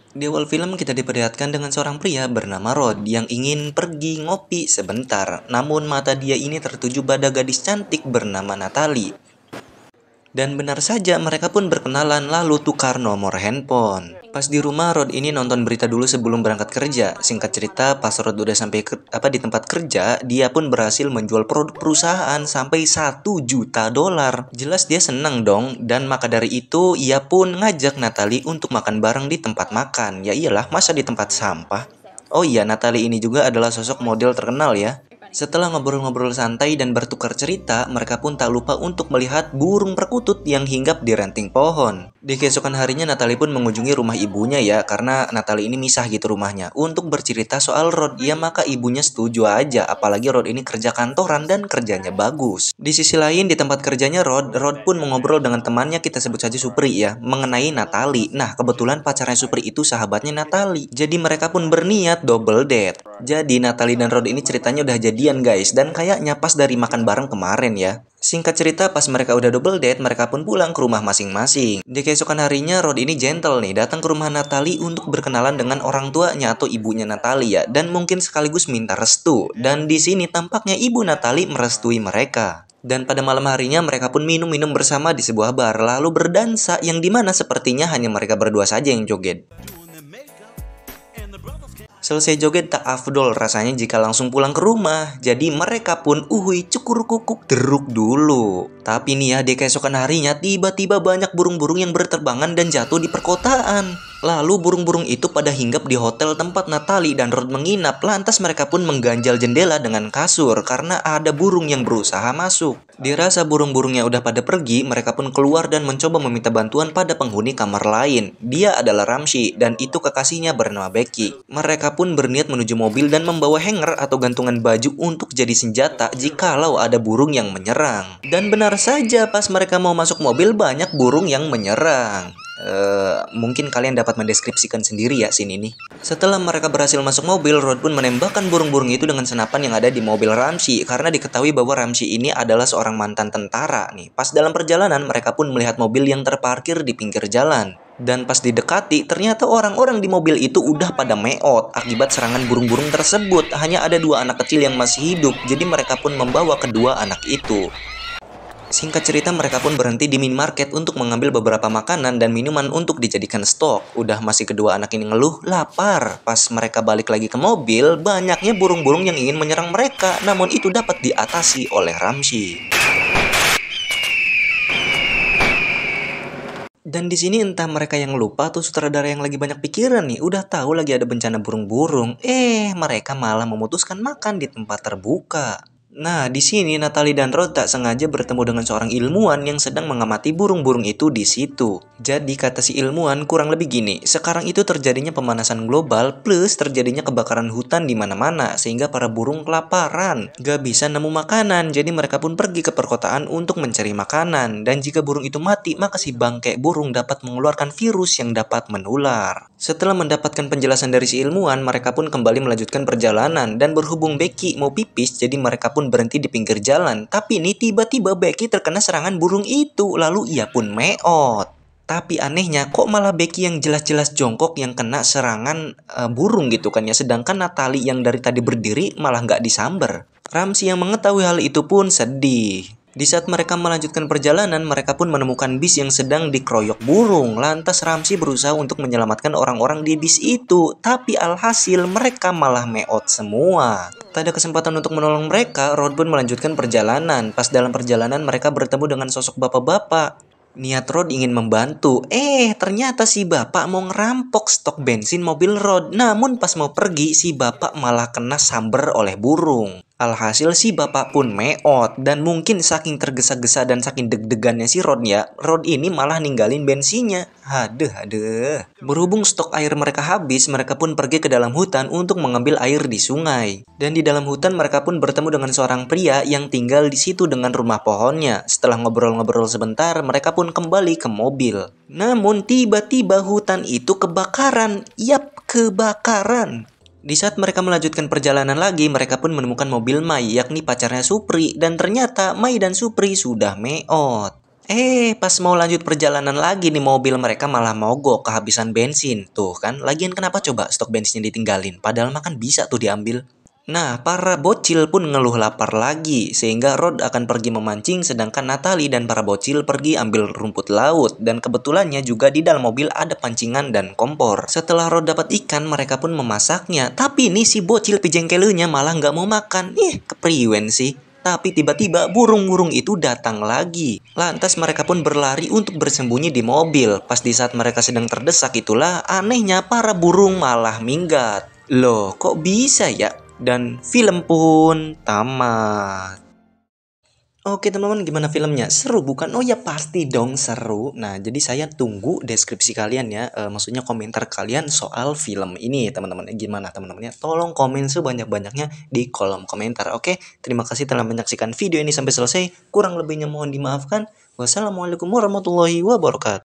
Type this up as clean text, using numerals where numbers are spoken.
Di awal film kita diperlihatkan dengan seorang pria bernama Rod yang ingin pergi ngopi sebentar. Namun mata dia ini tertuju pada gadis cantik bernama Natalie. Dan benar saja mereka pun berkenalan lalu tukar nomor handphone. Pas di rumah Rod ini nonton berita dulu sebelum berangkat kerja. Singkat cerita pas Rod udah sampai di tempat kerja, dia pun berhasil menjual produk perusahaan sampai 1 juta dolar. Jelas dia senang dong, dan maka dari itu ia pun ngajak Natalie untuk makan bareng di tempat makan. Ya iyalah, masa di tempat sampah. Oh iya, Natalie ini juga adalah sosok model terkenal ya. Setelah ngobrol-ngobrol santai dan bertukar cerita, mereka pun tak lupa untuk melihat burung perkutut yang hinggap di ranting pohon. Di keesokan harinya Natalie pun mengunjungi rumah ibunya ya, karena Natalie ini misah gitu rumahnya. Untuk bercerita soal Rod, ya maka ibunya setuju aja, apalagi Rod ini kerja kantoran dan kerjanya bagus. Di sisi lain, di tempat kerjanya Rod pun mengobrol dengan temannya, kita sebut saja Supri ya, mengenai Natalie. Nah, kebetulan pacarnya Supri itu sahabatnya Natalie. Jadi mereka pun berniat double date. Jadi Natalie dan Rod ini ceritanya udah jadian guys, dan kayaknya pas dari makan bareng kemarin ya. Singkat cerita pas mereka udah double date, mereka pun pulang ke rumah masing-masing. Di keesokan harinya Rod ini gentle nih, datang ke rumah Natalie untuk berkenalan dengan orang tuanya atau ibunya Natalie ya, dan mungkin sekaligus minta restu. Dan di sini tampaknya ibu Natalie merestui mereka. Dan pada malam harinya mereka pun minum-minum bersama di sebuah bar, lalu berdansa yang dimana sepertinya hanya mereka berdua saja yang joget. Selesai joget tak afdol rasanya jika langsung pulang ke rumah. Jadi mereka pun cukur kukuk deruk dulu. Tapi nih ya, di keesokan harinya tiba-tiba banyak burung-burung yang berterbangan dan jatuh di perkotaan. Lalu burung-burung itu pada hinggap di hotel tempat Natalie dan Rod menginap. Lantas mereka pun mengganjal jendela dengan kasur karena ada burung yang berusaha masuk. Dirasa burung-burungnya udah pada pergi, mereka pun keluar dan mencoba meminta bantuan pada penghuni kamar lain. Dia adalah Ramsey dan itu kekasihnya bernama Becky. Mereka pun berniat menuju mobil dan membawa hanger atau gantungan baju untuk jadi senjata jikalau ada burung yang menyerang. Dan benar saja pas mereka mau masuk mobil banyak burung yang menyerang. Mungkin kalian dapat mendeskripsikan sendiri ya scene ini. Setelah mereka berhasil masuk mobil, Rod pun menembakkan burung-burung itu dengan senapan yang ada di mobil Ramsey karena diketahui bahwa Ramsey ini adalah seorang mantan tentara nih. Pas dalam perjalanan mereka pun melihat mobil yang terparkir di pinggir jalan. Dan pas didekati, ternyata orang-orang di mobil itu udah pada meot akibat serangan burung-burung tersebut. Hanya ada 2 anak kecil yang masih hidup, jadi mereka pun membawa kedua anak itu. Singkat cerita mereka pun berhenti di minimarket untuk mengambil beberapa makanan dan minuman untuk dijadikan stok. Udah masih kedua anak ini ngeluh lapar. Pas mereka balik lagi ke mobil, banyaknya burung-burung yang ingin menyerang mereka. Namun itu dapat diatasi oleh Ramsey. Dan di sini entah mereka yang lupa atau sutradara yang lagi banyak pikiran nih, udah tahu lagi ada bencana burung-burung, mereka malah memutuskan makan di tempat terbuka. Nah, di sini Natalie dan Rod tak sengaja bertemu dengan seorang ilmuwan yang sedang mengamati burung-burung itu di situ. Jadi kata si ilmuwan kurang lebih gini, sekarang itu terjadinya pemanasan global plus terjadinya kebakaran hutan di mana-mana sehingga para burung kelaparan, gak bisa nemu makanan. Jadi mereka pun pergi ke perkotaan untuk mencari makanan. Dan jika burung itu mati, maka si bangkai burung dapat mengeluarkan virus yang dapat menular. Setelah mendapatkan penjelasan dari si ilmuwan, mereka pun kembali melanjutkan perjalanan dan berhubung Becky mau pipis, jadi mereka pun berhenti di pinggir jalan. Tapi ini tiba-tiba Becky terkena serangan burung itu, lalu ia pun meot. Tapi anehnya kok malah Becky yang jelas-jelas jongkok yang kena serangan burung gitu kan ya, sedangkan Natalie yang dari tadi berdiri malah nggak disamber. Ramsey yang mengetahui hal itu pun sedih. Di saat mereka melanjutkan perjalanan, mereka pun menemukan bis yang sedang dikeroyok burung. Lantas Ramsey berusaha untuk menyelamatkan orang-orang di bis itu. Tapi alhasil mereka malah meot semua. Tak ada kesempatan untuk menolong mereka, Rod pun melanjutkan perjalanan. Pas dalam perjalanan mereka bertemu dengan sosok bapak-bapak. Niat Rod ingin membantu, ternyata si bapak mau ngerampok stok bensin mobil Rod. Namun pas mau pergi, si bapak malah kena samber oleh burung. Alhasil si bapak pun meot, dan mungkin saking tergesa-gesa dan saking deg-degannya si Rod ya, Rod ini malah ninggalin bensinnya. Aduh. Berhubung stok air mereka habis, mereka pun pergi ke dalam hutan untuk mengambil air di sungai. Dan di dalam hutan mereka pun bertemu dengan seorang pria yang tinggal di situ dengan rumah pohonnya. Setelah ngobrol-ngobrol sebentar, mereka pun kembali ke mobil. Namun tiba-tiba hutan itu kebakaran. Yap, kebakaran. Di saat mereka melanjutkan perjalanan lagi, mereka pun menemukan mobil Mai, yakni pacarnya Supri, dan ternyata Mai dan Supri sudah meot. Pas mau lanjut perjalanan lagi nih mobil mereka malah mogok kehabisan bensin. Tuh kan, lagian kenapa coba stok bensinnya ditinggalin? Padahal makan bisa tuh diambil. Nah, para bocil pun ngeluh lapar lagi, sehingga Rod akan pergi memancing sedangkan Natalie dan para bocil pergi ambil rumput laut. Dan kebetulannya juga di dalam mobil ada pancingan dan kompor. Setelah Rod dapat ikan, mereka pun memasaknya. Tapi nih si bocil pijengkelenya malah nggak mau makan. Kepriwen sih. Tapi tiba-tiba burung-burung itu datang lagi. Lantas mereka pun berlari untuk bersembunyi di mobil. Pas di saat mereka sedang terdesak itulah anehnya para burung malah minggat. Loh, kok bisa ya? Dan film pun tamat. Oke teman-teman, gimana filmnya? Seru bukan? Oh ya pasti dong seru. Nah jadi saya tunggu deskripsi kalian ya. Maksudnya komentar kalian soal film ini teman-teman. Gimana teman-teman ya? Tolong komen sebanyak-banyaknya di kolom komentar. Oke, terima kasih telah menyaksikan video ini sampai selesai. Kurang lebihnya mohon dimaafkan. Wassalamualaikum warahmatullahi wabarakatuh.